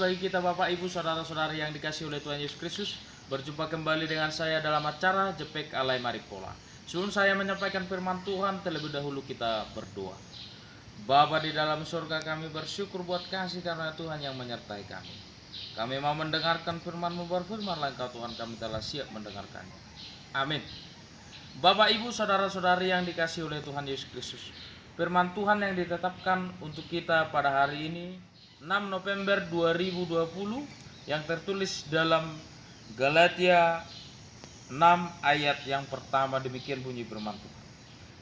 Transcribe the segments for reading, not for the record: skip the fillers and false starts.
bagi kita Bapak Ibu Saudara-saudari yang dikasihi oleh Tuhan Yesus Kristus. Berjumpa kembali dengan saya dalam acara Jepek Alai Maripola. Sebelum saya menyampaikan firman Tuhan, terlebih dahulu kita berdoa. Bapa di dalam surga, kami bersyukur buat kasih karena Tuhan yang menyertai kami. Kami mau mendengarkan firman-Mu, berfirmanlah Engkau Tuhan, kami telah siap mendengarkannya. Amin. Bapak Ibu Saudara-saudari yang dikasihi oleh Tuhan Yesus Kristus, firman Tuhan yang ditetapkan untuk kita pada hari ini 6 November 2020 yang tertulis dalam Galatia 6 ayat yang pertama, demikian bunyi firman Tuhan.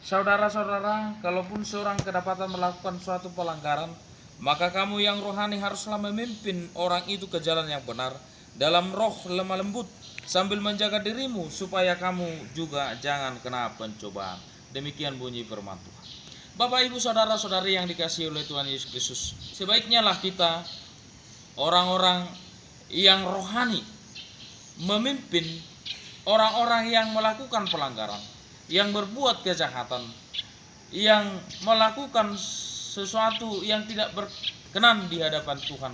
Saudara-saudara, kalaupun seorang kedapatan melakukan suatu pelanggaran, maka kamu yang rohani haruslah memimpin orang itu ke jalan yang benar dalam roh lemah lembut, sambil menjaga dirimu supaya kamu juga jangan kena pencobaan. Demikian bunyi firman Tuhan. Bapak Ibu Saudara-saudari yang dikasihi oleh Tuhan Yesus Kristus, sebaiknya lah kita orang-orang yang rohani memimpin orang-orang yang melakukan pelanggaran, yang berbuat kejahatan, yang melakukan sesuatu yang tidak berkenan di hadapan Tuhan,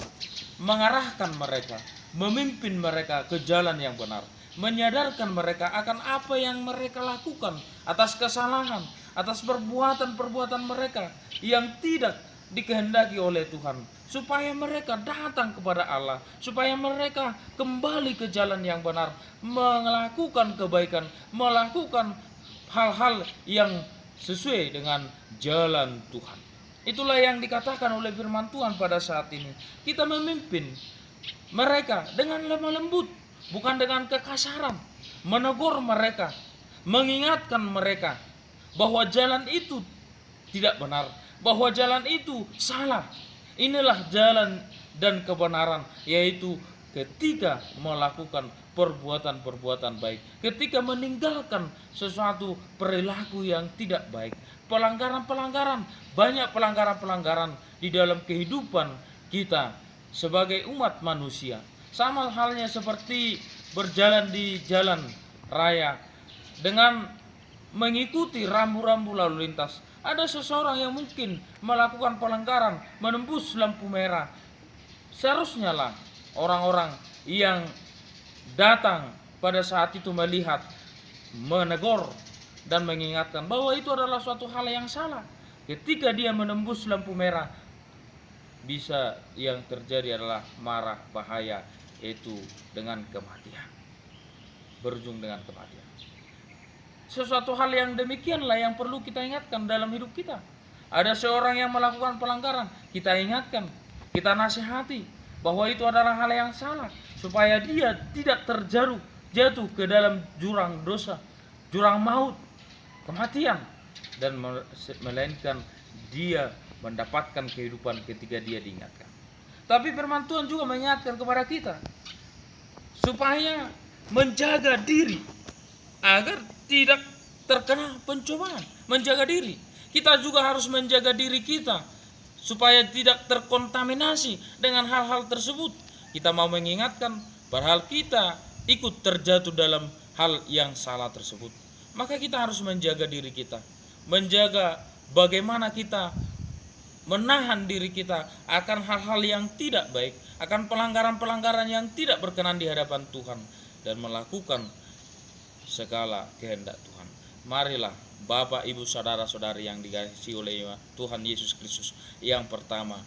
mengarahkan mereka, memimpin mereka ke jalan yang benar, menyadarkan mereka akan apa yang mereka lakukan atas kesalahan, atas perbuatan-perbuatan mereka yang tidak dikehendaki oleh Tuhan, supaya mereka datang kepada Allah, supaya mereka kembali ke jalan yang benar, melakukan kebaikan, melakukan hal-hal yang sesuai dengan jalan Tuhan. Itulah yang dikatakan oleh firman Tuhan pada saat ini. Kita memimpin mereka dengan lemah lembut, bukan dengan kekasaran, menegur mereka, mengingatkan mereka bahwa jalan itu tidak benar, bahwa jalan itu salah. Inilah jalan dan kebenaran, yaitu ketika melakukan perbuatan-perbuatan baik, ketika meninggalkan sesuatu perilaku yang tidak baik, pelanggaran-pelanggaran, banyak pelanggaran-pelanggaran di dalam kehidupan kita sebagai umat manusia. Sama halnya seperti berjalan di jalan raya dengan mengikuti rambu-rambu lalu lintas. Ada seseorang yang mungkin melakukan pelanggaran, menembus lampu merah. Seharusnya lah orang-orang yang datang pada saat itu melihat, menegur dan mengingatkan bahwa itu adalah suatu hal yang salah. Ketika dia menembus lampu merah, bisa yang terjadi adalah marah bahaya, yaitu dengan kematian, berujung dengan kematian. Sesuatu hal yang demikianlah yang perlu kita ingatkan dalam hidup kita. Ada seorang yang melakukan pelanggaran, kita ingatkan, kita nasihati bahwa itu adalah hal yang salah, supaya dia tidak jatuh ke dalam jurang dosa, jurang maut, kematian, dan melainkan dia mendapatkan kehidupan ketika dia diingatkan. Tapi firman Tuhan juga mengingatkan kepada kita supaya menjaga diri agar tidak terkena pencobaan, menjaga diri. Kita juga harus menjaga diri kita supaya tidak terkontaminasi dengan hal-hal tersebut. Kita mau mengingatkan padahal kita ikut terjatuh dalam hal yang salah tersebut. Maka kita harus menjaga diri kita, menjaga bagaimana kita menahan diri kita akan hal-hal yang tidak baik, akan pelanggaran-pelanggaran yang tidak berkenan di hadapan Tuhan, dan melakukan segala kehendak Tuhan. Marilah Bapak Ibu Saudara-saudari yang dikasihi oleh Tuhan Yesus Kristus, yang pertama,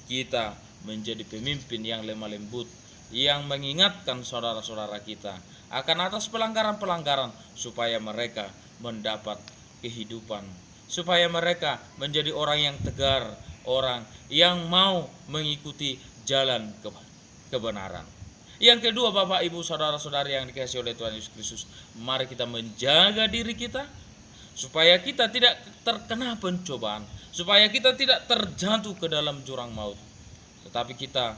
kita menjadi pemimpin yang lemah lembut, yang mengingatkan saudara-saudara kita akan atas pelanggaran-pelanggaran, supaya mereka mendapat kehidupan, supaya mereka menjadi orang yang tegar, orang yang mau mengikuti jalan kebenaran. Yang kedua, Bapak Ibu Saudara-saudari yang dikasihi oleh Tuhan Yesus Kristus, mari kita menjaga diri kita supaya kita tidak terkena pencobaan, supaya kita tidak terjatuh ke dalam jurang maut, tetapi kita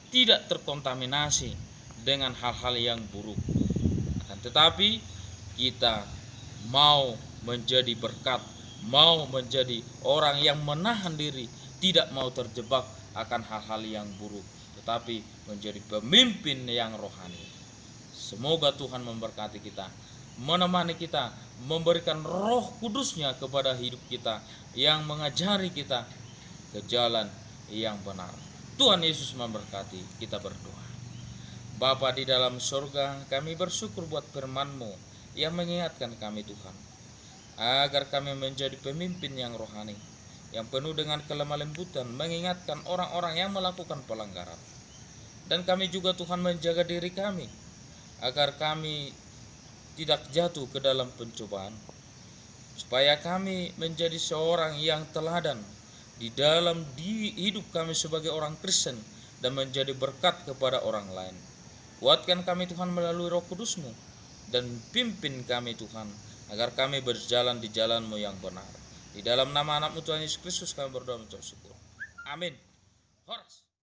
tidak terkontaminasi dengan hal-hal yang buruk. Akan tetapi kita mau menjadi berkat, mau menjadi orang yang menahan diri, tidak mau terjebak akan hal-hal yang buruk, tetapi menjadi pemimpin yang rohani. Semoga Tuhan memberkati kita, menemani kita, memberikan Roh Kudus-Nya kepada hidup kita, yang mengajari kita ke jalan yang benar. Tuhan Yesus memberkati. Kita berdoa. Bapa di dalam surga, kami bersyukur buat firman-Mu yang mengingatkan kami Tuhan, agar kami menjadi pemimpin yang rohani, yang penuh dengan kelemah lembutan, mengingatkan orang-orang yang melakukan pelanggaran. Dan kami juga Tuhan menjaga diri kami, agar kami tidak jatuh ke dalam pencobaan, supaya kami menjadi seorang yang teladan di dalam hidup kami sebagai orang Kristen dan menjadi berkat kepada orang lain. Kuatkan kami Tuhan melalui Roh Kudus-Mu dan pimpin kami Tuhan, agar kami berjalan di jalan-Mu yang benar. Di dalam nama anak-Mu Tuhan Yesus Kristus kami berdoa mengucap syukur. Amin. Horas.